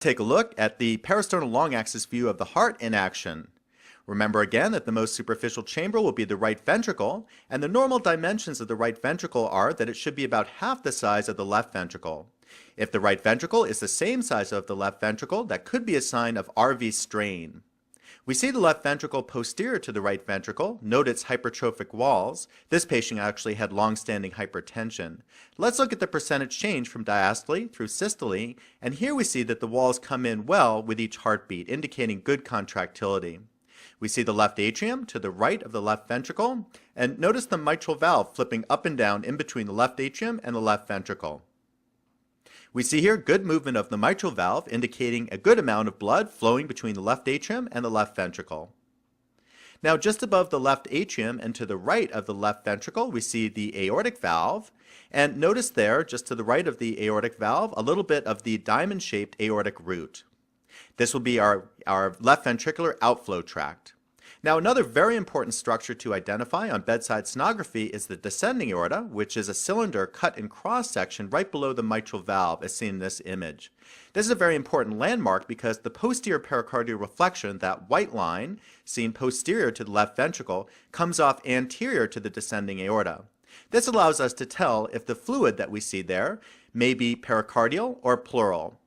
Take a look at the parasternal long axis view of the heart in action. Remember again that the most superficial chamber will be the right ventricle, and the normal dimensions of the right ventricle are that it should be about half the size of the left ventricle. If the right ventricle is the same size of the left ventricle, that could be a sign of RV strain. We see the left ventricle posterior to the right ventricle. Note its hypertrophic walls. This patient actually had long-standing hypertension. Let's look at the percentage change from diastole through systole, and here we see that the walls come in well with each heartbeat, indicating good contractility. We see the left atrium to the right of the left ventricle, and notice the mitral valve flipping up and down in between the left atrium and the left ventricle. We see here good movement of the mitral valve, indicating a good amount of blood flowing between the left atrium and the left ventricle. Now, just above the left atrium and to the right of the left ventricle, we see the aortic valve. And notice there, just to the right of the aortic valve, a little bit of the diamond-shaped aortic root. This will be our left ventricular outflow tract. Now, another very important structure to identify on bedside sonography is the descending aorta, which is a cylinder cut in cross-section right below the mitral valve, as seen in this image. This is a very important landmark because the posterior pericardial reflection, that white line seen posterior to the left ventricle, comes off anterior to the descending aorta. This allows us to tell if the fluid that we see there may be pericardial or pleural.